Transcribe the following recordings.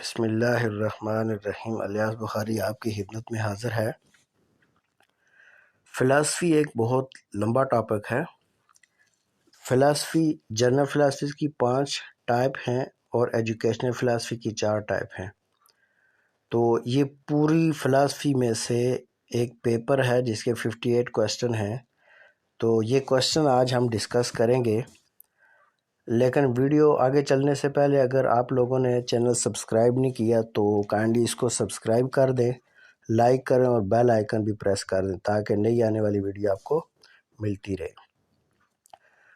बिस्मिल्लाहिर्रहमानिर्रहीम। इलियास बुखारी आपकी खिदमत में हाज़िर है। फ़िलासफ़ी एक बहुत लंबा टॉपिक है। फ़िलासफ़ी जनरल फ़िलासफ़ी की 5 टाइप हैं और एजुकेशनल फ़िलासफ़ी की 4 टाइप हैं। तो ये पूरी फ़िलासफ़ी में से एक पेपर है जिसके 58 क्वेश्चन हैं। तो ये क्वेश्चन आज हम डिस्कस करेंगे, लेकिन वीडियो आगे चलने से पहले अगर आप लोगों ने चैनल सब्सक्राइब नहीं किया तो काइंडली इसको सब्सक्राइब कर दें, लाइक करें और बेल आइकन भी प्रेस कर दें ताकि नई आने वाली वीडियो आपको मिलती रहे।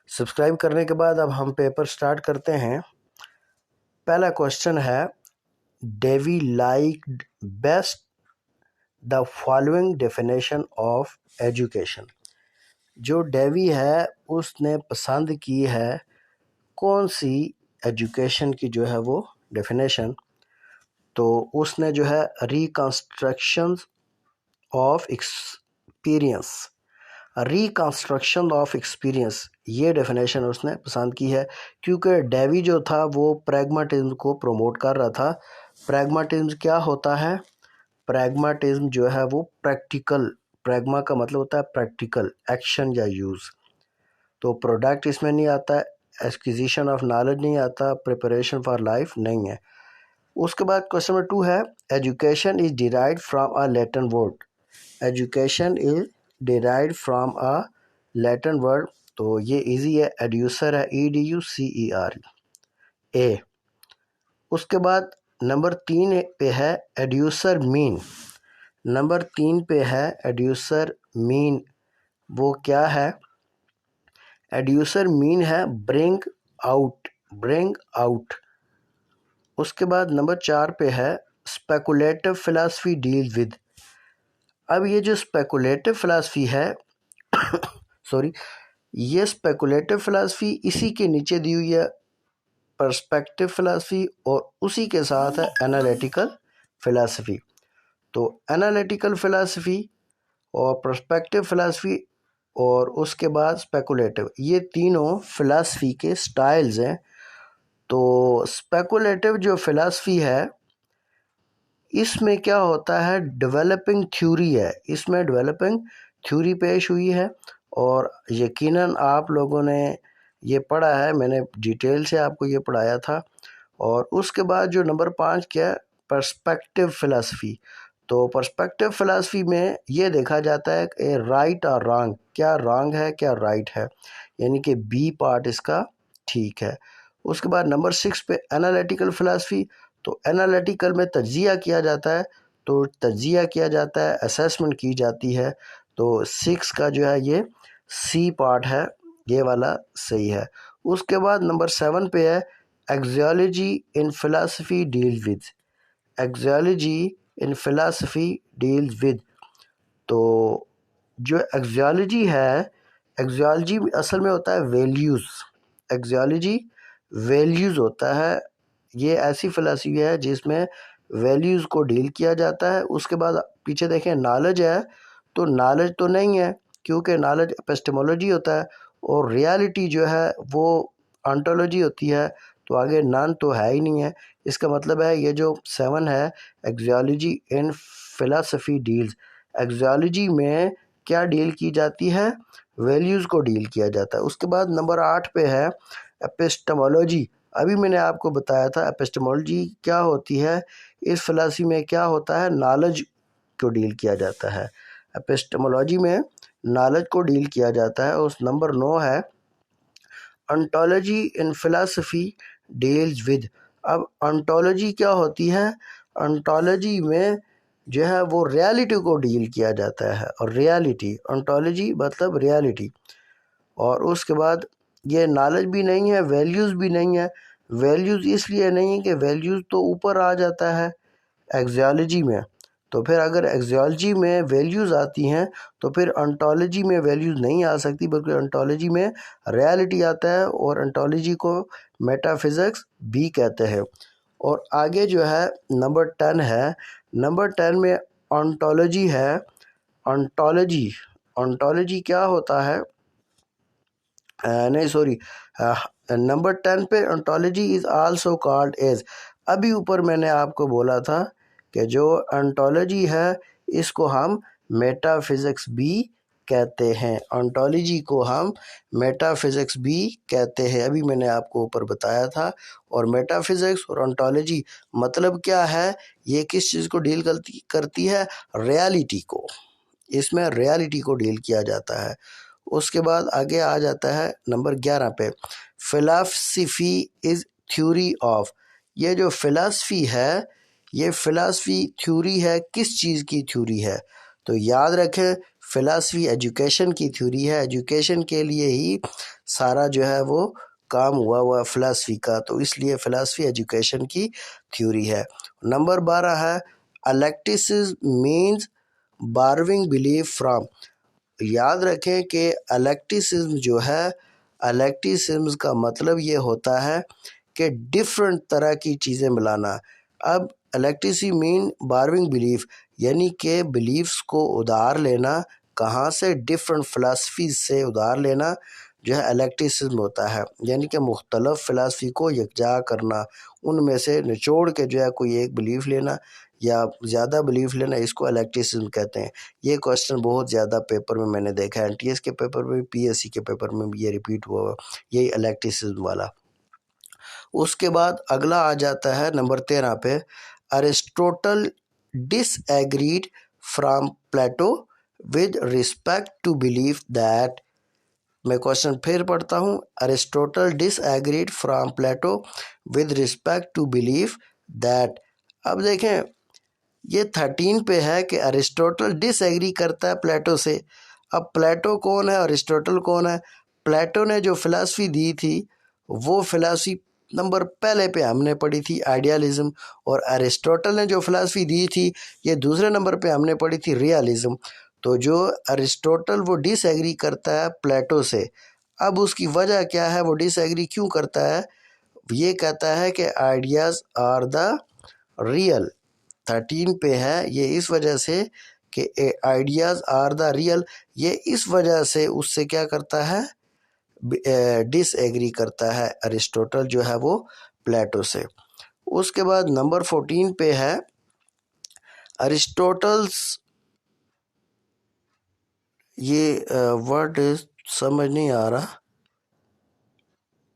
सब्सक्राइब करने के बाद अब हम पेपर स्टार्ट करते हैं। पहला क्वेश्चन है, Dewey liked best the following definition of education. जो डेवी है उसने पसंद की है कौन सी एजुकेशन की जो है वो डेफिनेशन। तो उसने जो है reconstruction of experience, reconstruction of experience ये डेफिनेशन उसने पसंद की है, क्योंकि डेवी जो था वो प्रैग्माटिज्म को प्रमोट कर रहा था। प्रैग्माटिज्म क्या होता है? प्रैग्माटिज्म जो है वो प्रैक्टिकल, प्रैग्मा का मतलब होता है प्रैक्टिकल एक्शन या यूज़। तो प्रोडक्ट इसमें नहीं आता, एक्विजिशन ऑफ नॉलेज नहीं आता, प्रिपरेशन फॉर लाइफ नहीं है। उसके बाद क्वेश्चन नंबर 2 है, education is derived from a Latin word. Education is derived from a Latin word. तो ये इजी है, एड्यूसर है, EDUCER ए। उसके बाद नंबर 3 पे है एड्यूसर मीन। नंबर 3 पे है एड्यूसर मीन। वो क्या है? एड्यूसर मीन है ब्रिंग आउट, ब्रिंग आउट। उसके बाद नंबर 4 पे है स्पेकुलेटिव फिलासफी डील विद। अब ये जो स्पेकुलेटिव फिलासफी है सॉरी, ये स्पेकुलेटिव फिलासफी इसी के नीचे दी हुई है पर्सपेक्टिव फिलासफी, और उसी के साथ है एनालिटिकल फिलासफी। तो एनालिटिकल फिलासफी और पर्सपेक्टिव फिलासफी और उसके बाद स्पेकुलेटिव, ये तीनों फिलासफी के स्टाइल्स हैं। तो स्पेकुलेटिव जो फिलासफी है इसमें क्या होता है, डेवलपिंग थ्योरी है, इसमें डेवलपिंग थ्योरी पेश हुई है और यकीनन आप लोगों ने ये पढ़ा है, मैंने डिटेल से आपको ये पढ़ाया था। और उसके बाद जो नंबर 5 क्या, पर्सपेक्टिव फिलासफी। तो पर्सपेक्टिव फिलासफी में ये देखा जाता है कि राइट और रॉन्ग, क्या रॉन्ग है क्या राइट है, यानी कि बी पार्ट इसका ठीक है। उसके बाद नंबर 6 पे एनालिटिकल फिलासफी। तो एनालिटिकल में तज्जिया किया जाता है, तो तज्जिया किया जाता है, असेसमेंट की जाती है। तो 6 का जो है ये सी पार्ट है, ये वाला सही है। उसके बाद नंबर 7 पे है axiology in philosophy deal with. Axiology in philosophy deal with. तो जो एक्सियोलॉजी है, एक्सियोलॉजी असल में होता है वैल्यूज़। एक्सियोलॉजी वैल्यूज़ होता है, ये ऐसी फिलासफी है जिसमें वैल्यूज़ को डील किया जाता है। उसके बाद पीछे देखें नॉलेज है, तो नॉलेज तो नहीं है क्योंकि नॉलेज एपिस्टेमोलॉजी होता है, और रियलिटी जो है वो ऑन्टोलॉजी होती है। तो आगे नॉन तो है ही नहीं है। इसका मतलब है ये जो 7 है, एक्सियोलॉजी इन फिलासफी डील्स, एक्सियोलॉजी में क्या डील की जाती है, वैल्यूज़ को डील किया जाता है। उसके बाद नंबर 8 पे है एपिस्टेमोलॉजी। अभी मैंने आपको बताया था एपिस्टेमोलॉजी क्या होती है, इस फिलासफी में क्या होता है, नॉलेज को डील किया जाता है। एपिस्टेमोलॉजी में नॉलेज को डील किया जाता है। उस नंबर 9 है ontology in philosophy deals with. अब ऑन्टोलॉजी क्या होती है? ऑन्टोलॉजी में जो है वो रियलिटी को डील किया जाता है, और रियलिटी, ऑन्टोलॉजी मतलब रियलिटी। और उसके बाद ये नॉलेज भी नहीं है, वैल्यूज़ भी नहीं है। वैल्यूज़ इसलिए नहीं है कि वैल्यूज़ तो ऊपर आ जाता है एक्सियोलॉजी में। तो फिर अगर एक्सियोलॉजी में वैल्यूज़ आती हैं तो फिर ऑन्टोलॉजी में वैल्यूज़ नहीं आ सकती, बल्कि ऑन्टोलॉजी में रियलिटी आता है, और ऑन्टोलॉजी को मेटाफिज़िक्स भी कहते हैं। और आगे जो है नंबर 10 है। नंबर 10 में ऑन्टोलॉजी है। ऑन्टोलॉजी, ऑन्टोलॉजी क्या होता है, नहीं सॉरी, नंबर 10 पे ontology is also called as अभी ऊपर मैंने आपको बोला था कि जो ऑन्टोलॉजी है इसको हम मेटाफिजिक्स भी कहते हैं, ऑन्टोलॉजी को हम मेटाफिजिक्स भी कहते हैं, अभी मैंने आपको ऊपर बताया था। और मेटाफिजिक्स और ऑन्टोलॉजी मतलब क्या है, ये किस चीज़ को डील करती है, रियलिटी को, इसमें रियलिटी को डील किया जाता है। उसके बाद आगे आ जाता है नंबर 11 पे, फिलॉसफी इज थ्योरी ऑफ। ये जो फिलॉसफी है ये फिलॉसफी थ्योरी है, किस चीज़ की थ्योरी है, तो याद रखें फिलॉसफी एजुकेशन की थ्योरी है, एजुकेशन के लिए ही सारा जो है वो काम हुआ फिलॉसफी का, तो इसलिए फिलॉसफी एजुकेशन की थ्योरी है। नंबर 12 है इलेक्टिसिज्म मीन्स बारविंग बिलीफ फ्रॉम। याद रखें कि इलेक्टिसिज्म जो है, इलेक्टिसिज्म का मतलब ये होता है कि डिफरेंट तरह की चीज़ें मिलाना। अब इलेक्टिसिज्म मीन बारविंग बिलीफ, यानी कि बिलीफ्स को उधार लेना, कहाँ से, डिफरेंट फिलासफी से उधार लेना जो है इलेक्टिसिज्म होता है, यानी कि मुख्तलिफ फिलासफी को यकजा करना, उनमें से निचोड़ के जो है कोई एक बिलीफ लेना या ज़्यादा बिलीफ लेना, इसको इलेक्टिसिज्म कहते हैं। ये क्वेश्चन बहुत ज़्यादा पेपर में मैंने देखा है, एनटीएस के पेपर में, पीएससी के पेपर में भी ये रिपीट हुआ, यही इलेक्टिसिज्म वाला। उसके बाद अगला आ जाता है नंबर 13 पे, Aristotle disagreed from Plato with respect to believe that. मैं क्वेश्चन फिर पढ़ता हूँ, Aristotle disagreed from Plato with respect to believe that. अब देखें ये 13 पे है कि अरिस्टोटल डिसएग्री करता है प्लेटो से। अब प्लेटो कौन है, अरिस्टोटल कौन है? प्लेटो ने जो फिलॉसफी दी थी वो फिलॉसफी नंबर पहले पे हमने पढ़ी थी आइडियलिज्म, और अरिस्टोटल ने जो फिलॉसफी दी थी ये दूसरे नंबर पे हमने पढ़ी थी रियलिज्म। तो जो अरिस्टोटल वो डिसएग्री करता है प्लेटो से। अब उसकी वजह क्या है, वो डिसएग्री क्यों करता है? ये कहता है कि आइडियाज़ आर द रियल, 13 पे है ये इस वजह से कि आइडियाज़ आर द रियल, ये इस वजह से उससे क्या करता है, डिसएग्री करता है अरिस्टोटल जो है वो प्लेटो से। उसके बाद नंबर 14 पे है अरिस्टोटल्स, ये वर्ड समझ नहीं आ रहा,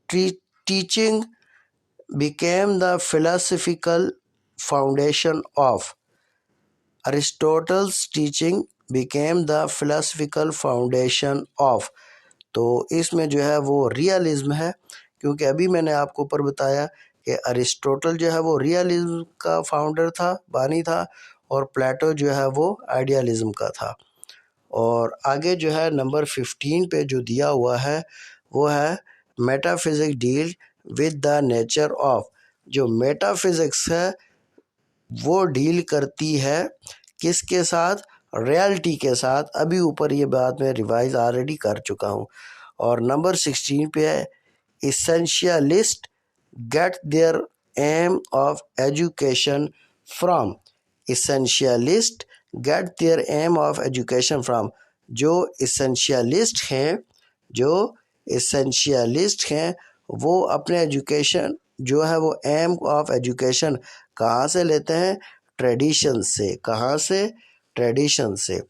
teaching became the philosophical foundation of, Aristotle's teaching became the philosophical foundation of। तो इसमें जो है वो रियलिज्म है, क्योंकि अभी मैंने आपको ऊपर बताया कि अरिस्टोटल जो है वो रियलिज्म का फाउंडर था, बानी था, और प्लेटो जो है वो आइडियलिज्म का था। और आगे जो है नंबर 15 पे जो दिया हुआ है वो है metaphysics deal with the nature of. जो मेटाफिजिक्स है वो डील करती है किसके साथ, रियलिटी के साथ। अभी ऊपर ये बात मैं रिवाइज ऑलरेडी कर चुका हूँ। और नंबर 16 पे है essentialists get their aim of education from, essentialists get their aim of education from. जो इसेंशियलिस्ट हैं, जो इसेंशियलिस्ट हैं वो अपने एजुकेशन जो है वो एम ऑफ एजुकेशन कहाँ से लेते हैं, ट्रेडिशन से। कहाँ से, ट्रेडिशन से।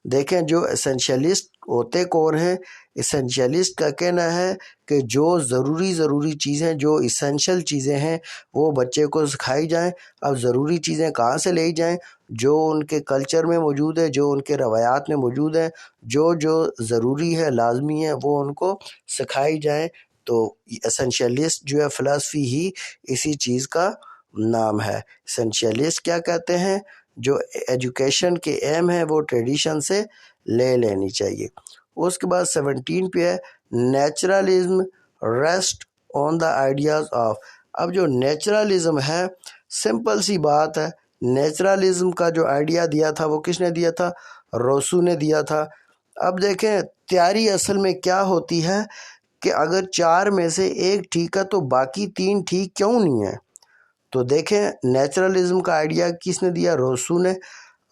देखें जो एसेंशियलिस्ट होते कौन हैं, इसेंशियलिस्ट का कहना है कि जो ज़रूरी चीज़ें, जो इसेंशियल चीज़ें हैं वो बच्चे को सिखाई जाएं। अब ज़रूरी चीज़ें कहाँ से ले जाएं, जो उनके कल्चर में मौजूद है, जो उनके रवायात में मौजूद है, जो जो ज़रूरी है, लाजमी है, वो उनको सिखाई जाएं। तो एसेंशियलिस्ट जो है फ़िलासफ़ी ही इसी चीज़ का नाम है। एसेंशियलिस्ट क्या कहते हैं, जो एजुकेशन के एम है वो ट्रेडिशन से ले लेनी चाहिए। उसके बाद 17 पे है naturalism rest on the ideas of. अब जो नेचुरलिज्म है, सिंपल सी बात है, नेचुरलिज्म का जो आइडिया दिया था वो किसने दिया था, रोसू ने दिया था। अब देखें तैयारी असल में क्या होती है कि अगर 4 में से एक ठीक है तो बाकी 3 ठीक क्यों नहीं है। तो देखें नेचुरलिज्म का आइडिया किसने दिया, रोसू ने।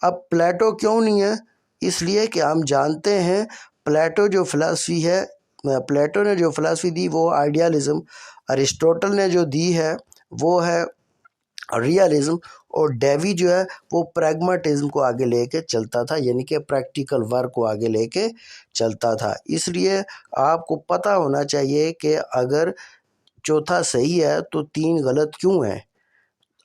अब प्लेटो क्यों नहीं है, इसलिए कि हम जानते हैं प्लेटो जो फिलॉसफी है, प्लेटो ने जो फिलॉसफी दी वो आइडियलिज्म, अरिस्टोटल ने जो दी है वो है रियलिज्म, और डेवी जो है वो प्रैग्मेटिज्म को आगे लेके चलता था, यानी कि प्रैक्टिकल वर्क को आगे लेके चलता था। इसलिए आपको पता होना चाहिए कि अगर चौथा सही है तो तीन गलत क्यों है।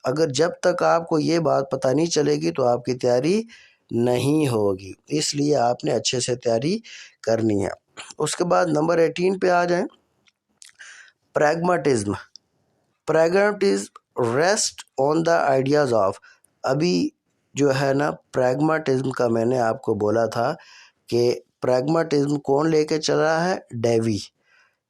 अगर जब तक आपको ये बात पता नहीं चलेगी तो आपकी तैयारी नहीं होगी, इसलिए आपने अच्छे से तैयारी करनी है। उसके बाद नंबर 18 पे आ जाएं। Pragmatism. Pragmatism rest on the ideas of. अभी जो है ना प्रैग्मेटिज्म का मैंने आपको बोला था कि प्रैग्मेटिज्म कौन लेके चल रहा है, डेवी।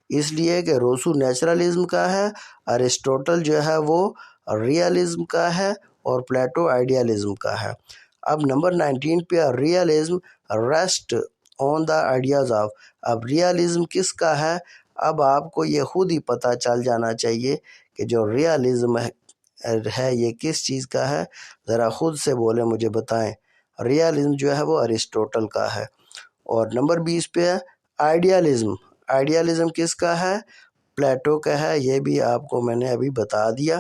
इसलिए कि रोसू नेचुरलिज्म का है, अरिस्टोटल जो है वो रियलिज्म का है, और प्लेटो आइडियलिज्म का है। अब नंबर 19 पे realism rest on the ideas of. अब रियलिज्म किसका है, अब आपको ये खुद ही पता चल जाना चाहिए कि जो रियलिज्म है ये किस चीज़ का है। ज़रा खुद से बोले, मुझे बताएं। रियलिज्म जो है वो अरिस्टोटल का है। और नंबर 20 पे है आइडियलिज्म। आइडियलिज्म किसका है, प्लेटो का है, ये भी आपको मैंने अभी बता दिया।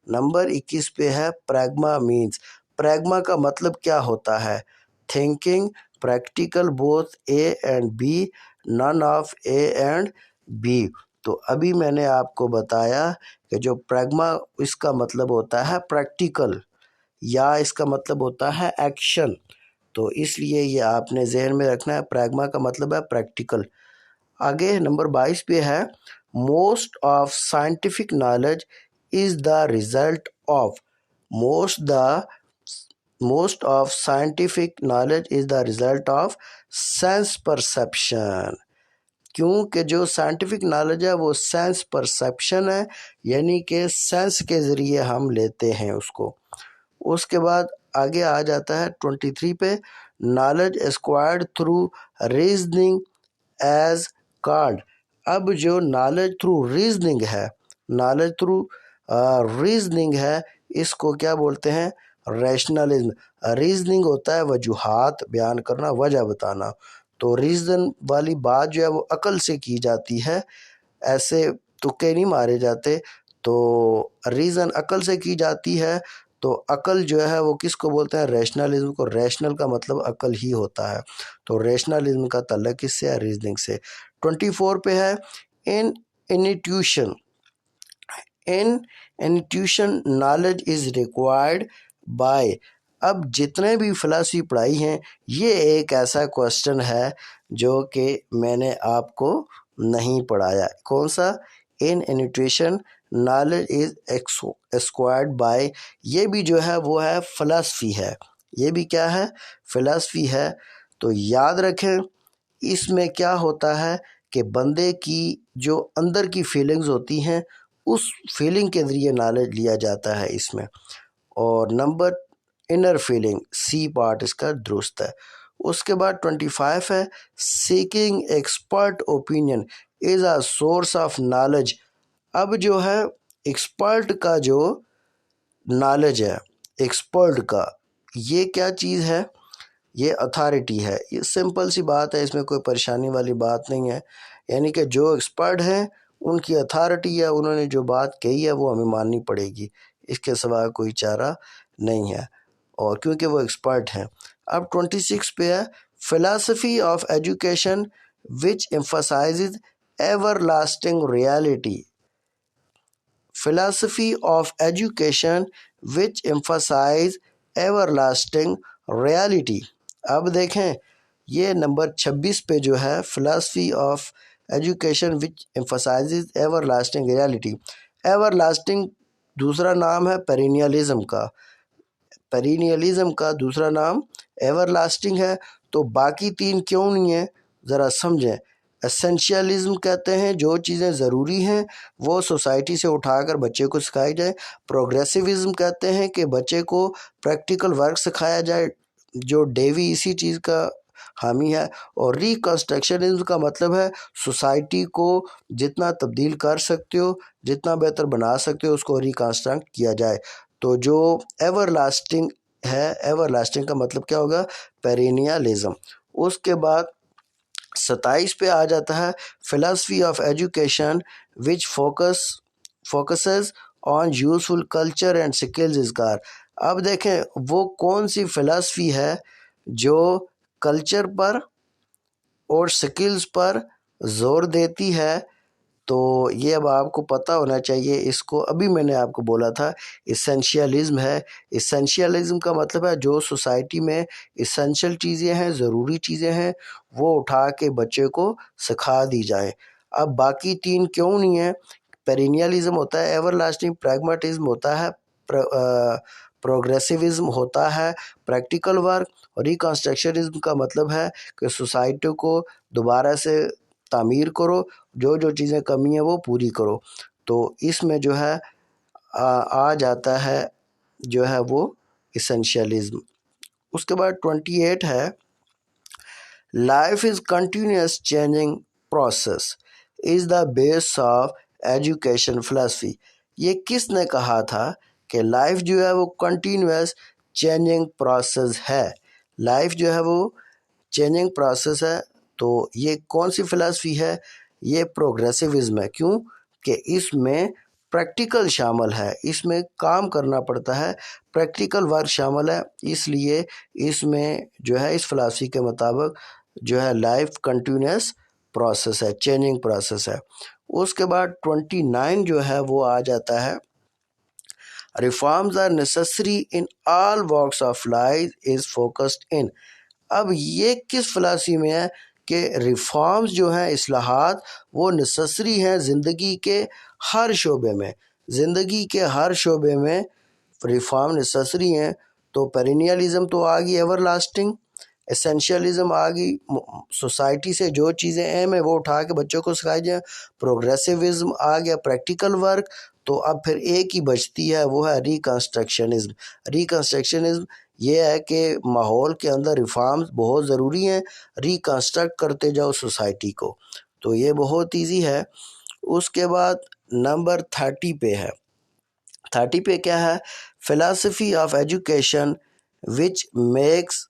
नंबर 21 पे है प्रैग्मा मीन्स। प्रैग्मा का मतलब क्या होता है, thinking practical both A and B, none of A and B. तो अभी मैंने आपको बताया कि जो प्रैग्मा, इसका मतलब होता है प्रैक्टिकल, या इसका मतलब होता है एक्शन। तो इसलिए ये आपने जहन में रखना है, प्रैग्मा का मतलब है प्रैक्टिकल। आगे नंबर 22 पे है most of scientific knowledge is the result of. Most of scientific knowledge is the result of sense perception. क्योंकि जो साइंटिफिक नॉलेज है वो सेंस परसेप्शन है, यानी कि सेंस के ज़रिए हम लेते हैं उसको। उसके बाद आगे आ जाता है 23 पे, knowledge acquired through reasoning as called. अब जो नॉलेज थ्रू रीजनिंग है, नॉलेज थ्रू रीजनिंग है, इसको क्या बोलते हैं, रैशनलिज्म। रीजनिंग होता है वजूहात बयान करना, वजह बताना। तो रीजन वाली बात जो है वो अकल से की जाती है, ऐसे तुक्के नहीं मारे जाते। तो रीज़न अकल से की जाती है, तो अकल जो है वो किसको बोलते हैं, रैशनलिज्म को। रैशनल का मतलब अकल ही होता है, तो रैशनलिज्म का ताल्लुक किससे है, रीजनिंग से। 24 पे है in intuition. In intuition knowledge is required by. अब जितने भी फिलॉसफी पढ़ाई हैं, ये एक ऐसा क्वेश्चन है जो कि मैंने आपको नहीं पढ़ाया। कौन सा, in intuition knowledge is acquired by. ये भी जो है वो है फिलॉसफी है, ये भी क्या है, फिलॉसफी है। तो याद रखें, इसमें क्या होता है कि बंदे की जो अंदर की फीलिंग्स होती हैं, उस फीलिंग के ज़रिए नॉलेज लिया जाता है इसमें। और number inner feeling, C part इसका दुरुस्त है। उसके बाद 25 है seeking expert opinion is a source of knowledge. अब जो है एक्सपर्ट का जो नॉलेज है, एक्सपर्ट का, ये क्या चीज़ है, ये अथॉरिटी है। ये सिंपल सी बात है, इसमें कोई परेशानी वाली बात नहीं है। यानी कि जो एक्सपर्ट हैं उनकी अथॉरिटी है, उन्होंने जो बात कही है वो हमें माननी पड़ेगी, इसके सिवा कोई चारा नहीं है, और क्योंकि वो एक्सपर्ट हैं। अब 26 पे है philosophy of education which emphasises ever lasting reality. philosophy of education which emphasize everlasting reality। अब देखें, ये नंबर 26 पे जो है philosophy of education which emphasizes everlasting reality। everlasting दूसरा नाम है पेरिनियलिज्म का, पेरिनियलिज्म का दूसरा नाम एवरलास्टिंग है। तो बाकी तीन क्यों नहीं है, ज़रा समझें। एसेंशियलिज्म कहते हैं जो चीज़ें ज़रूरी हैं वो सोसाइटी से उठाकर बच्चे को सिखाई जाए। प्रोग्रेसिविज्म कहते हैं कि बच्चे को प्रैक्टिकल वर्क सिखाया जाए, जो डेवी इसी चीज़ का हामी है। और रिकन्स्ट्रक्शनिज्म का मतलब है सोसाइटी को जितना तब्दील कर सकते हो, जितना बेहतर बना सकते हो, उसको रिकन्स्ट्रक्ट किया जाए। तो जो एवरलास्टिंग है, एवरलास्टिंग का मतलब क्या होगा, पेरिनियलिज्म। उसके बाद 27 पे आ जाता है philosophy of education which focuses on useful culture and skills is called. अब देखें वो कौन सी फ़िलासफ़ी है जो कल्चर पर और स्किल्स पर जोर देती है। तो ये अब आपको पता होना चाहिए। इसको अभी मैंने आपको बोला था इसेंशियलिज्म है। इसेंशियलिज्म का मतलब है जो सोसाइटी में इसेंशियल चीज़ें हैं, ज़रूरी चीज़ें हैं, वो उठा के बच्चे को सिखा दी जाए। अब बाकी तीन क्यों नहीं है? पेरिनियलिज्म होता है, एवरलास्टिंग प्रैग्मेटिज्म होता है, प्रोग्रेसिविज्म होता है, प्रैक्टिकल वर्क, और रिकंस्ट्रक्शनिज्म का मतलब है कि सोसाइटी को दोबारा से तामीर करो, जो जो चीज़ें कमी है वो पूरी करो। तो इसमें जो है आ जाता है जो है वो इसेंशियलिज्म। उसके बाद 28 है, life is continuous changing process is the base of education philosophy. ये किसने कहा था कि लाइफ जो है वो कंटिन्यूस चेंजिंग प्रोसेस है? लाइफ जो है वो चेंजिंग प्रोसेस है। तो ये कौन सी फिलासफी है? ये प्रोग्रेसिविज्म है। क्यों? कि इसमें प्रैक्टिकल शामिल है, इसमें काम करना पड़ता है, प्रैक्टिकल वर्क शामिल है, इसलिए इसमें जो है इस फिलासफी के मुताबिक जो है लाइफ कंटिन्यूस प्रोसेस है, चेंजिंग प्रोसेस है। उसके बाद 29 जो है वो आ जाता है, reforms are necessary in all walks of life is focused in. अब ये किस फिलासफी में है कि रिफॉर्म्स जो हैं, इस्लाहात, वो नेसेसरी हैं ज़िंदगी के हर शोबे में। ज़िंदगी के हर शोबे में रिफॉर्म नेसेसरी हैं। तो पेरिनियलिज्म तो आ गई, एवरलास्टिंग। एसेंशियलिज्म आ गई, सोसाइटी से जो चीज़ें अहम है वो उठा के बच्चों को सिखाई जाए। प्रोग्रेसिविज्म आ गया, प्रैक्टिकल वर्क। तो अब फिर एक ही बचती है, वो है रिकंस्ट्रक्शनिज्म। रिकंस्ट्रक्शनिज्म ये है कि माहौल के अंदर रिफॉर्म्स बहुत ज़रूरी हैं, रिकंस्ट्रक्ट करते जाओ सोसाइटी को। तो ये बहुत ईजी है। उसके बाद नंबर 30 पे है। 30 पे क्या है? Philosophy of education which makes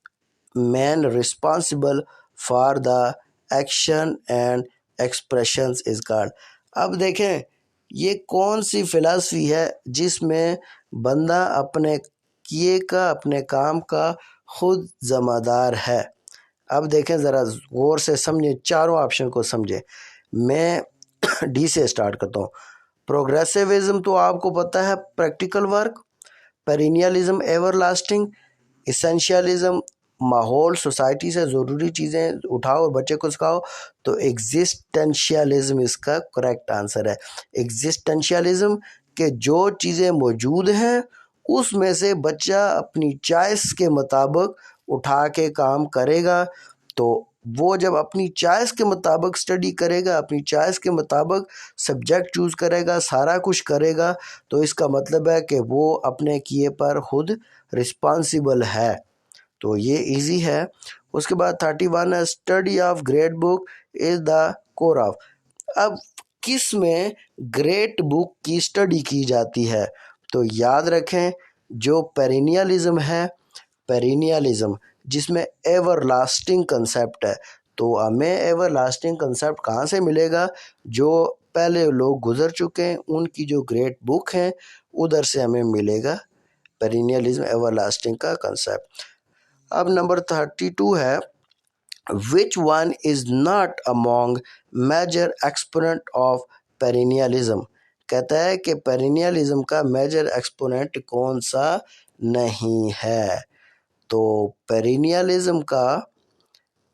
man responsible for the action and expressions is called. अब देखें ये कौन सी फिलासफी है जिसमें बंदा अपने किए का, अपने काम का खुद ज़िम्मेदार है। अब देखें ज़रा गौर से समझे, चारों ऑप्शन को समझे। मैं डी से स्टार्ट करता हूँ। प्रोग्रेसिविज्म तो आपको पता है प्रैक्टिकल वर्क, पेरिनियलिज्म एवरलास्टिंग, इसेंशियलिज्म माहौल सोसाइटी से ज़रूरी चीज़ें उठाओ और बच्चे को सिखाओ। तो एग्जिस्टेंशियलिज्म इसका करेक्ट आंसर है। एग्जिस्टेंशियलिज्म के जो चीज़ें मौजूद हैं उसमें से बच्चा अपनी चॉइस के मुताबिक उठा के काम करेगा। तो वो जब अपनी चॉइस के मुताबिक स्टडी करेगा, अपनी चॉइस के मुताबिक सब्जेक्ट चूज़ करेगा, सारा कुछ करेगा, तो इसका मतलब है कि वो अपने किए पर खुद रिस्पॉन्सिबल है। तो ये इजी है। उसके बाद 31 है, study of great book is the core of. अब किस में ग्रेट बुक की स्टडी की जाती है? तो याद रखें जो पेरिनियलिज्म है, पेरिनियलिज्म जिसमें एवरलास्टिंग कंसेप्ट है। तो हमें एवरलास्टिंग कंसेप्ट कहाँ से मिलेगा? जो पहले लोग गुजर चुके हैं उनकी जो ग्रेट बुक हैं उधर से हमें मिलेगा पेरिनियलिज्म एवरलास्टिंग का कंसेप्ट। अब नंबर 32 है, which one is not among major exponent of perennialism. कहता है कि पेरिनियलिज्म का मेजर एक्सपोनेंट कौन सा नहीं है। तो पेरिनियलिज्म का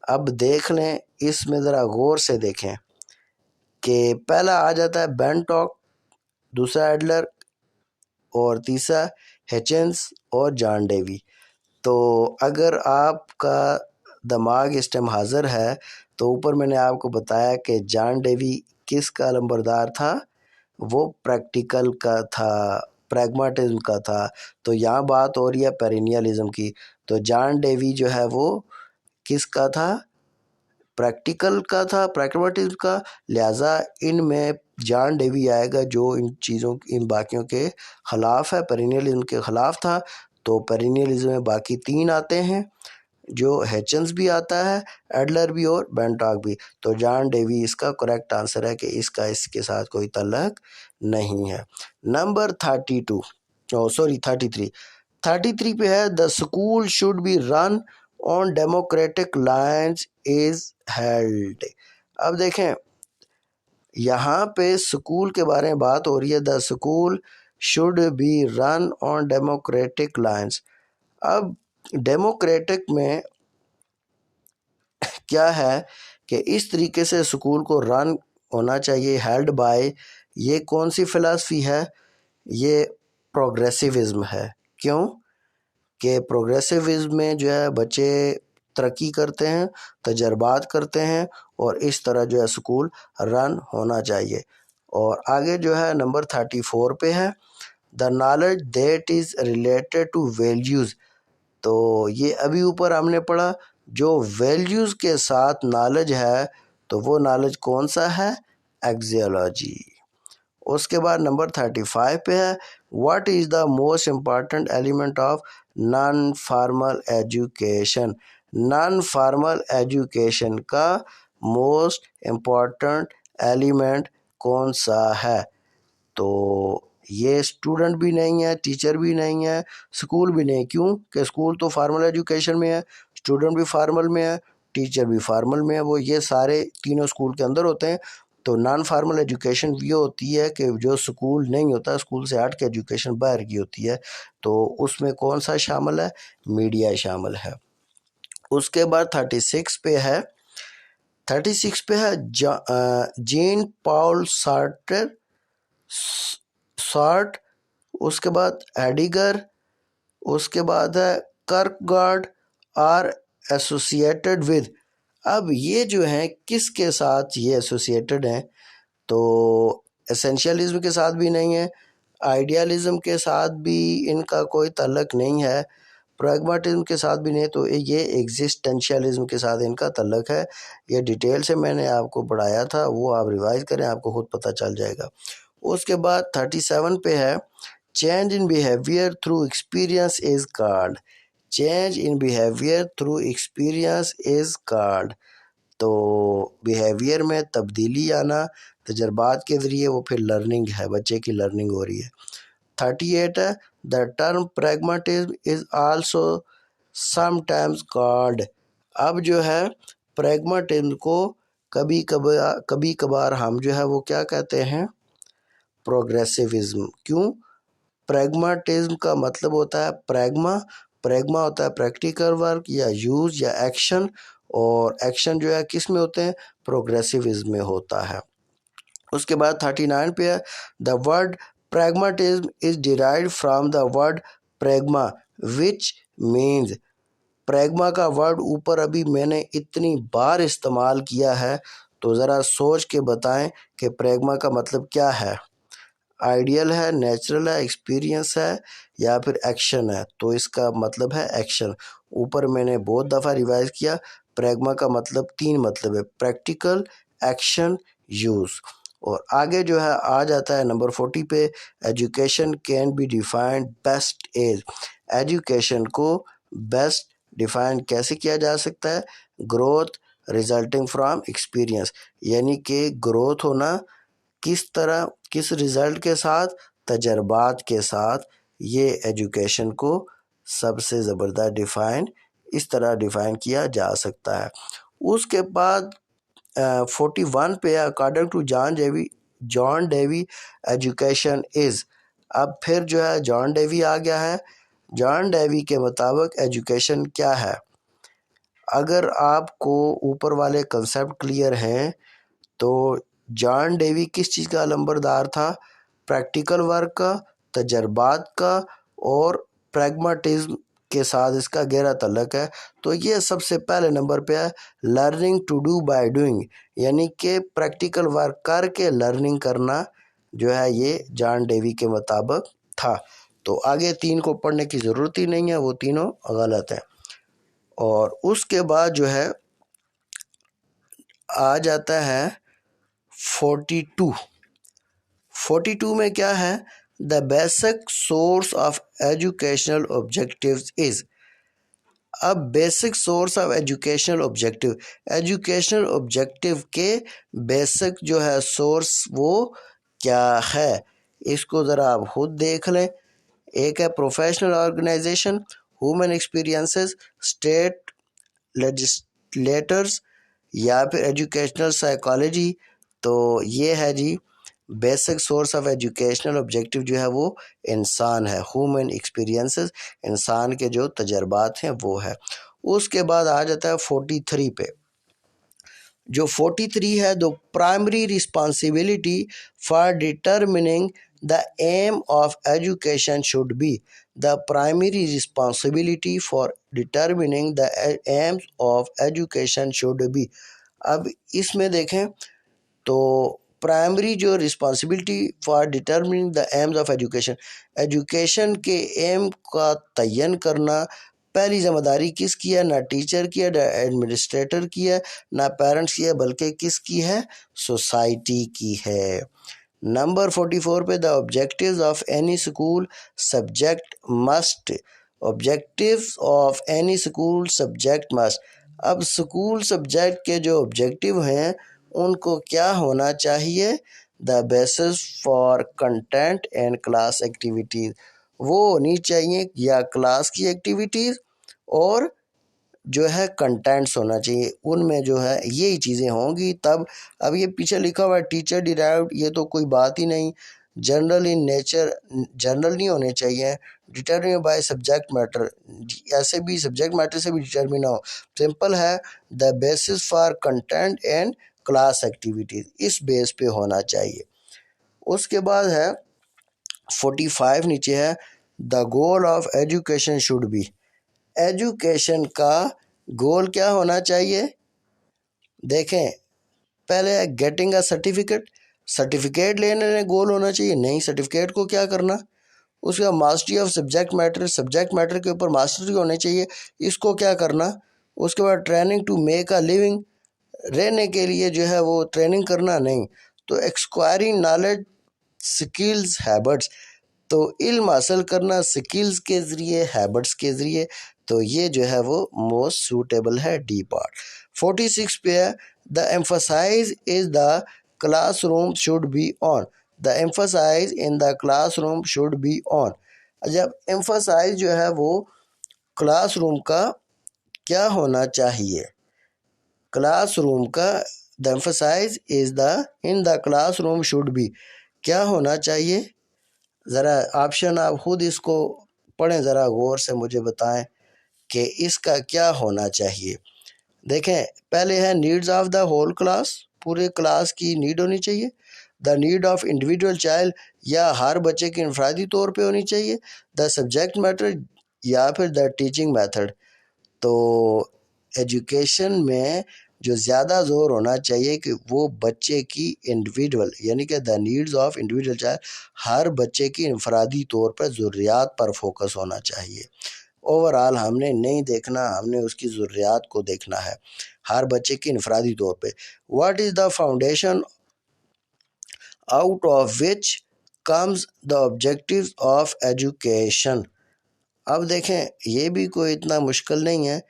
अब देख लें, इसमें ज़रा गौर से देखें कि पहला आ जाता है बेंटॉक, दूसरा एडलर, और तीसरा हिचेंस और जॉन डेवी। तो अगर आपका दिमाग इस टाइम हाजिर है तो ऊपर मैंने आपको बताया कि जॉन डेवी किसका नंबरदार था? वो प्रैक्टिकल का था, प्रैग्मेटिज्म का था। तो यहाँ बात हो रही है पेरिनियलिज्म की। तो जॉन डेवी जो है वो किसका था? प्रैक्टिकल का था, प्रैग्मेटिज्म का। लिहाजा इनमें जॉन डेवी आएगा जो इन चीज़ों, इन बाकियों के ख़िलाफ़ है, पेरिनियलिज्म के ख़िलाफ़ था। तो पेरिनियलिज्म में बाकी तीन आते हैं। जो हेचन्स भी आता है, एडलर भी और बेंटॉक भी। तो जॉन डेवी इसका करेक्ट आंसर है कि इसका इसके साथ कोई ताल्लुक नहीं है। नंबर 32 सॉरी 33 पे है the school should be run on democratic lines is held. अब देखें यहाँ पे स्कूल के बारे में बात हो रही है, the school should be run on democratic lines. अब डेमोक्रेटिक में क्या है कि इस तरीके से स्कूल को रन होना चाहिए, हेल्ड बाय, ये कौन सी फिलॉसफी है? ये प्रोग्रेसिविज्म है। क्यों कि प्रोग्रेसिविज्म में जो है बच्चे तरक्की करते हैं, तजर्बात करते हैं और इस तरह जो है स्कूल रन होना चाहिए। और आगे जो है नंबर 34 पे है the knowledge that is related two values. तो ये अभी ऊपर हमने पढ़ा, जो वैल्यूज़ के साथ नॉलेज है तो वो नॉलेज कौन सा है? एक्सियोलॉजी। उसके बाद नंबर 35 पे है what is the most important element of non formal education. Non formal education का मोस्ट इम्पॉर्टेंट एलिमेंट कौन सा है? तो ये स्टूडेंट भी नहीं है, टीचर भी नहीं है, स्कूल भी नहीं। क्यों कि स्कूल तो फार्मल एजुकेशन में है, स्टूडेंट भी फार्मल में है, टीचर भी फार्मल में है, वो ये सारे तीनों स्कूल के अंदर होते हैं। तो नॉन फार्मल एजुकेशन ये होती है कि जो स्कूल नहीं होता, स्कूल से हट के एजुकेशन बाहर की होती है। तो उसमें कौन सा शामिल है? मीडिया शामिल है। उसके बाद 36 पे है जीन पॉल सार्ट, उसके बाद एडिगर, उसके बाद है कर्कगार्ड आर एसोसिएटेड विद। अब ये जो हैं किसके साथ ये एसोसिएटेड हैं? तो एसेंशियलिज्म के साथ भी नहीं है, आइडियलिज्म के साथ भी इनका कोई तल्लक नहीं है, प्रैग्माटिज्म के साथ भी नहीं, तो ये एग्जिस्टेंशियलिज्म के साथ इनका तल्लक है। ये डिटेल से मैंने आपको पढ़ाया था, वो आप रिवाइज करें, आपको खुद पता चल जाएगा। उसके बाद 37 पे है change in behaviour through experience is called. Change in behaviour through experience is called. तो बिहेवियर में तब्दीली आना तजर्बात के ज़रिए, वो फिर लर्निंग है, बच्चे की लर्निंग हो रही है। 38 है the term pragmatism is also sometimes called. अब जो है प्रैग्माटिज्म को कभी कभार हम जो है वो क्या कहते हैं? प्रोग्रेसिविज्म। क्यों? प्रैग्माटिज्म का मतलब होता है प्रैग्मा होता है प्रैक्टिकल वर्क या यूज या एक्शन, और एक्शन जो है किस में होते हैं? प्रोग्रेसिविज्म में होता है। उसके बाद 39 पे है the word pragmatism is derived from the word pragma which means. Pragma का वर्ड ऊपर अभी मैंने इतनी बार इस्तेमाल किया है, तो ज़रा सोच के बताएं कि प्रैग्मा का मतलब क्या है? आइडियल है, नेचुरल है, एक्सपीरियंस है या फिर एक्शन है? तो इसका मतलब है एक्शन। ऊपर मैंने बहुत दफ़ा रिवाइज किया, प्रैग्मा का मतलब 3 मतलब है, प्रैक्टिकल, एक्शन, यूज़। और आगे जो है आ जाता है नंबर 40 पे education can be defined best as. Education को बेस्ट डिफाइन कैसे किया जा सकता है? ग्रोथ रिजल्टिंग फ्रॉम एक्सपीरियंस, यानी कि ग्रोथ होना किस तरह, किस रिजल्ट के साथ? तजर्बात के साथ। ये एजुकेशन को सबसे ज़बरदस्त डिफ़ाइन इस तरह डिफ़ाइन किया जा सकता है। उसके बाद 41 पे according to John Dewey education is. अब फिर जो है जॉन डेवी आ गया है। जॉन डेवी के मुताबिक एजुकेशन क्या है? अगर आपको ऊपर वाले कंसेप्ट क्लियर हैं तो जॉन डेवी किस चीज़ का अलंबरदार था? प्रैक्टिकल वर्क का, तजर्बात का और प्रैग्माटिज्म के साथ इसका गहरा तल्लक है। तो ये सबसे पहले नंबर पे है learning to do by doing, यानी कि प्रैक्टिकल वर्क करके लर्निंग करना जो है ये जॉन डेवी के मुताबिक था। तो आगे 3 को पढ़ने की ज़रूरत ही नहीं है, वो तीनों गलत हैं। और उसके बाद जो है आ जाता है 42। 42 में क्या है? The basic source of educational objectives is. अब basic source of educational objective, educational objective के बेसिक जो है सोर्स वो क्या है, इसको ज़रा आप खुद देख लें। एक है professional organisation, human experiences, state legislators, या फिर एजुकेशनल साइकोलॉजी। तो ये है जी basic source of educational objective जो है वो इंसान है, ह्यूमन एक्सपीरियंसेस, इंसान के जो तजर्बात हैं वो है। उसके बाद आ जाता है 43 पे। जो 43 है, the primary responsibility for determining the aim of education should be, the primary responsibility for determining the aim of education should be. अब इसमें देखें तो प्राइमरी जो responsibility for determining the aims of education, education के aim का तयन करना पहली जिम्मेदारी किसकी है? ना टीचर की है, ना एडमिनिस्ट्रेटर की है, ना पेरेंट्स की है, बल्कि किसकी है? सोसाइटी की है। नंबर 44 पे, the objectives of any school subject must, objectives of any school subject must. अब स्कूल सब्जेक्ट के जो ऑब्जेक्टिव हैं उनको क्या होना चाहिए? The basis for content and class activities, वो होनी चाहिए या क्लास की एक्टिविटीज़ और जो है कंटेंट्स होना चाहिए, उनमें जो है यही चीज़ें होंगी तब। अब ये पीछे लिखा हुआ है टीचर डिराइव्ड, ये तो कोई बात ही नहीं। जनरल इन नेचर, जनरल नहीं होने चाहिए। डिटरमिन बाय सब्जेक्ट मैटर, ऐसे भी सब्जेक्ट मैटर से भी डिटरमिन हो। सिंपल है, the basis for content and class activities, इस बेस पे होना चाहिए। उसके बाद है 45 नीचे है, the goal of education should B, education का गोल क्या होना चाहिए? देखें, पहले गेटिंग अ सर्टिफिकेट, सर्टिफिकेट लेने में गोल होना चाहिए नहीं, सर्टिफिकेट को क्या करना। उसके बाद mastery of subject matter, subject matter के ऊपर मास्टरी होनी चाहिए, इसको क्या करना। उसके बाद training to make a living, रहने के लिए जो है वो ट्रेनिंग करना नहीं। तो एक्सक्वायरिंग नॉलेज स्किल्स हैबिट्स, तो इल्म हासिल करना स्किल्स के ज़रिए, हैबिट्स के ज़रिए। तो ये जो है वो मोस्ट सूटेबल है डी पार्ट। 46 पे है, the emphasise is the classroom should be on, the emphasise in the classroom should be on. जब एम्फसाइज जो है वो क्लासरूम का क्या होना चाहिए? क्लासरूम का the emphasise is the in the classroom should be क्या होना चाहिए? ज़रा ऑप्शन आप खुद इसको पढ़ें, ज़रा गौर से मुझे बताएं कि इसका क्या होना चाहिए। देखें, पहले है needs of the whole class, पूरे क्लास की नीड होनी चाहिए। The need of individual child, या हर बच्चे की इनफरादी तौर पे होनी चाहिए। द सब्जेक्ट मैटर, या फिर द टीचिंग मेथड। तो एजुकेशन में जो ज़्यादा ज़ोर होना चाहिए कि वो बच्चे की इंडिविजुअल, यानी कि the needs of individual child, हर बच्चे की इनफरादी तौर पर ज़रूरियात पर फोकस होना चाहिए। ओवरऑल हमने नहीं देखना, हमने उसकी ज़रूरियात को देखना है हर बच्चे की इनफरादी तौर पे। What is the foundation out of which comes the objectives of education. अब देखें, ये भी कोई इतना मुश्किल नहीं है।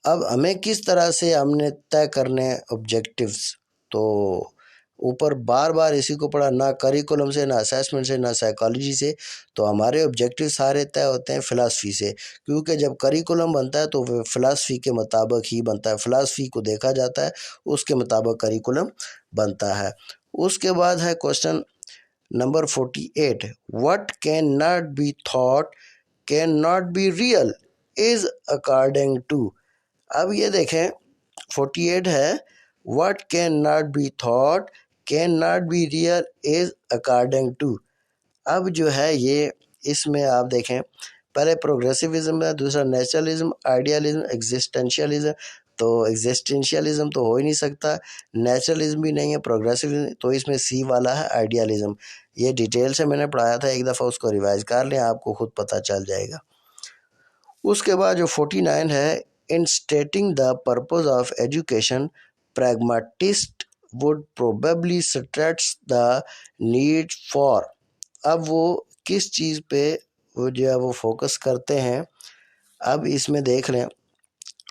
अब हमें किस तरह से हमने तय करने हैं ऑब्जेक्टिव्स, तो ऊपर बार बार इसी को पढ़ा, ना करिकुलम से, ना असेसमेंट से, ना साइकोलॉजी से। तो हमारे ऑब्जेक्टिव सारे तय होते हैं फ़िलासफ़ी से, क्योंकि जब करिकुलम बनता है तो वह फ़िलासफ़ी के मुताबिक ही बनता है, फ़िलासफ़ी को देखा जाता है, उसके मुताबिक करिकुलम बनता है। उसके बाद है question number 48, what can not be thought can not be real is according to. अब ये देखें 48 है, what can not be thought can not be real is according to. अब जो है ये इसमें आप देखें, पहले प्रोग्रेसिविज्म है, दूसरा नेचुरलिज्म, आइडियलिज्म, एग्जिस्टेंशियलिज्म। तो एग्जिस्टेंशियलिज्म तो हो ही नहीं सकता, नेचुरलिज्म भी नहीं है, प्रोग्रेसिविज्म, तो इसमें सी वाला है आइडियलिज्म। ये डिटेल से मैंने पढ़ाया था, एक दफ़ा उसको रिवाइज कर लें, आपको खुद पता चल जाएगा। उसके बाद जो 49 है, in stating the purpose of education pragmatist would probably stress the need for. अब वो किस चीज़ पे वो जो है वो फोकस करते हैं? अब इसमें देख लें,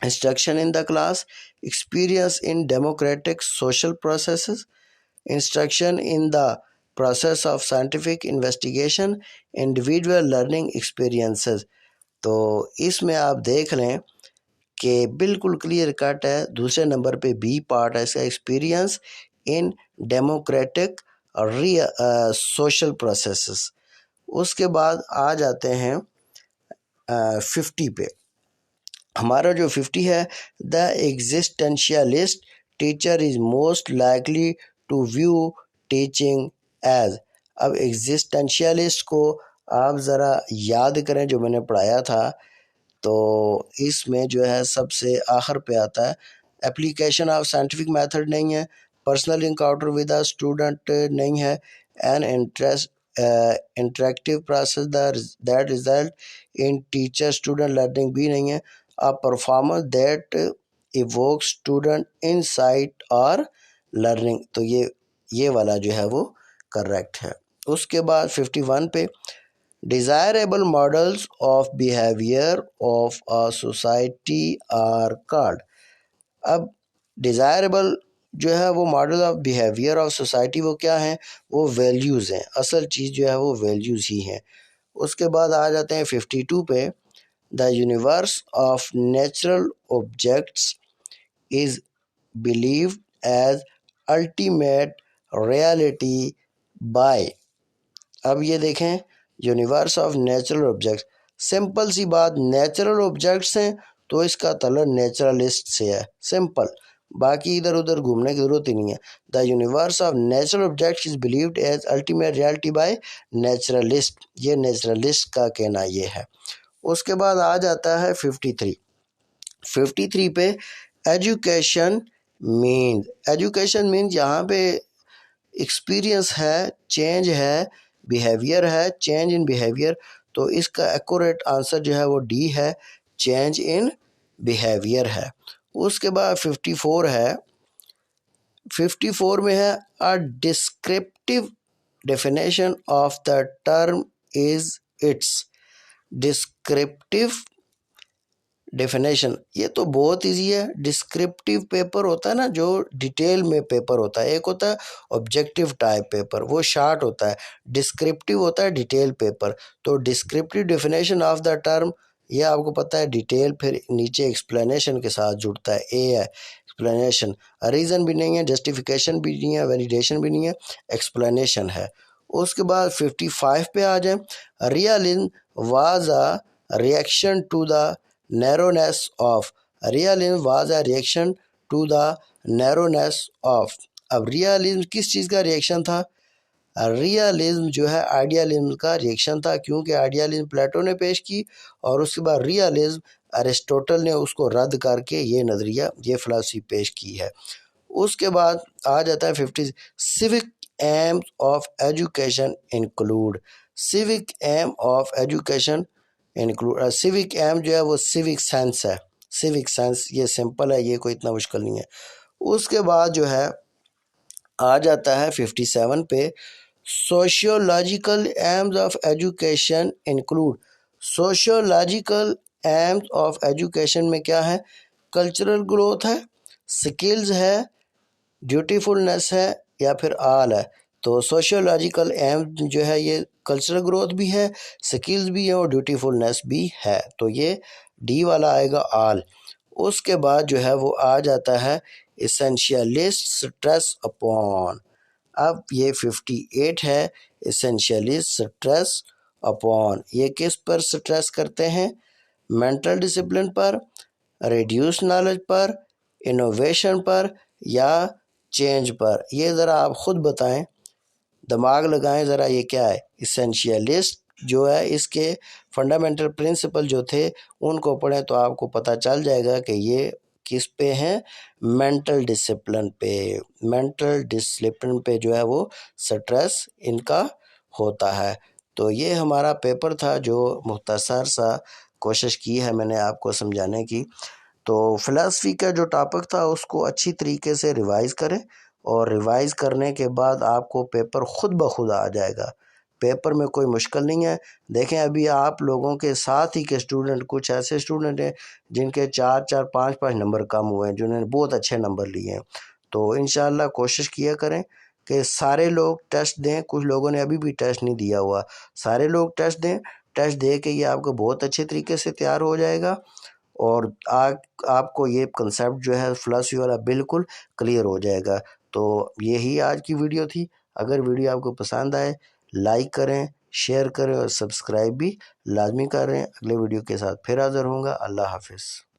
instruction in the class, experience in democratic social processes, instruction in the process of scientific investigation, individual learning experiences. तो इसमें आप देख लें कि बिल्कुल क्लियर कट है, दूसरे नंबर पे बी पार्ट है इसका, experience in democratic social processes. उसके बाद आ जाते हैं 50 पे। हमारा जो 50 है, the existentialist teacher is most likely to view teaching as. अब एग्जिस्टेंशियलिस्ट को आप ज़रा याद करें जो मैंने पढ़ाया था, तो इसमें जो है सबसे आखिर पे आता है, एप्लीकेशन ऑफ साइंटिफिक मेथड नहीं है, personal encounter with a student नहीं है, N interactive process that result in teacher student learning भी नहीं है, a performance that evoke student insight और लर्निंग। तो ये वाला जो है वो करेक्ट है। उसके बाद 51 पे, desirable models of behavior of a society are called। अब desirable जो है वो model of behaviour of society वो क्या है, वो वैल्यूज़ हैं, असल चीज़ जो है वो वैल्यूज़ ही हैं। उसके बाद आ जाते हैं 52 पे, the universe of natural objects is believed as ultimate reality by. अब ये देखें, universe of natural objects, simple सी बात, नेचुरल ऑब्जेक्ट्स हैं तो इसका ताल्लुक नेचुरलिस्ट से है, सिंपल, बाकी इधर उधर घूमने की ज़रूरत ही नहीं है। The universe of natural objects is believed as ultimate reality by naturalist, ये नेचुरलिस्ट का कहना ये है। उसके बाद आ जाता है 53। 53 पे एजुकेशन मीन्स, एजुकेशन मीन्स यहाँ पे एक्सपीरियंस है, चेंज है, बिहेवियर है, चेंज इन बिहेवियर। तो इसका एक्यूरेट आंसर जो है वो डी है, चेंज इन बिहेवियर है। उसके बाद 54 है, 54 में है, अ descriptive definition of the term is it's. Descriptive definition, ये तो बहुत इजी है। डिस्क्रिप्टिव पेपर होता है ना, जो डिटेल में पेपर होता है, एक होता है ऑब्जेक्टिव टाइप पेपर, वो शार्ट होता है, डिस्क्रिप्टिव होता है डिटेल पेपर। तो descriptive definition of the term, ये आपको पता है, डिटेल फिर नीचे एक्सप्लेनेशन के साथ जुड़ता है, ए है एक्सप्लेनेशन, रीज़न भी नहीं है, जस्टिफिकेशन भी नहीं है, वैलिडेशन भी नहीं है, एक्सप्लेनेशन है। उसके बाद 55 पे आ जाए, realism was a reaction to the narrowness of, realism was a reaction to the narrowness of। अब रियलिज्म किस चीज़ का रिएक्शन था, रियलिज्म जो है आइडियलिज्म का रिएक्शन था, क्योंकि आइडियलिज्म प्लेटो ने पेश की और उसके बाद रियलिज्म अरिस्टोटल ने उसको रद्द करके ये नज़रिया, ये फ़िलासफ़ी पेश की है। उसके बाद आ जाता है 50, civic aims of education include, civic aim of education include, civic aim जो है वो सिविक सेंस है, सिविक सेंस, ये सिंपल है, ये कोई इतना मुश्किल नहीं है। उसके बाद जो है आ जाता है 57 पे, sociological AIIMS of education include, sociological AIIMS of education में क्या है, कल्चरल ग्रोथ है, स्किल्स है, ड्यूटीफुलनेस है या फिर आल है। तो सोशियोलॉजिकल एम जो है ये कल्चरल ग्रोथ भी है, स्किल्स भी है और ड्यूटीफुलनेस भी है, तो ये डी वाला आएगा, आल। उसके बाद जो है वो आ जाता है एसेंशियलिस्ट स्ट्रेस अपॉन। अब ये 58 है, एसेंशियलिस्ट स्ट्रेस अपॉन, ये किस पर स्ट्रेस करते हैं, मेंटल डिसिप्लिन पर, रिड्यूस नॉलेज पर, इनोवेशन पर या चेंज पर। ये ज़रा आप ख़ुद बताएं, दिमाग लगाएं ज़रा, ये क्या है। इसेंशियलिस्ट जो है इसके फंडामेंटल प्रिंसिपल जो थे उनको पढ़ें तो आपको पता चल जाएगा कि ये किस पे हैं, मेंटल डिसिप्लिन पे, मेंटल डिसिप्लिन पे जो है वो स्ट्रेस इनका होता है। तो ये हमारा पेपर था जो मुख्तसर सा कोशिश की है मैंने आपको समझाने की। तो फ़िलासफ़ी का जो टॉपिक था उसको अच्छी तरीके से रिवाइज़ करें और रिवाइज़ करने के बाद आपको पेपर ख़ुद ब खुद आ जाएगा। पेपर में कोई मुश्किल नहीं है। देखें अभी आप लोगों के साथ ही के स्टूडेंट, कुछ ऐसे स्टूडेंट हैं जिनके 4-4 5-5 नंबर कम हुए हैं, जिन्होंने बहुत अच्छे नंबर लिए हैं। तो इंशाल्लाह कोशिश किया करें कि सारे लोग टेस्ट दें। कुछ लोगों ने अभी भी टेस्ट नहीं दिया हुआ, सारे लोग टेस्ट दें। टेस्ट दे के ये आपको बहुत अच्छे तरीके से तैयार हो जाएगा और आपको ये कंसेप्ट जो है फिलॉसफी वाला बिल्कुल क्लियर हो जाएगा। तो यही आज की वीडियो थी। अगर वीडियो आपको पसंद आए लाइक करें, शेयर करें और सब्सक्राइब भी लाजमी करें। अगले वीडियो के साथ फिर हाजिर होऊंगा। अल्लाह हाफिज़।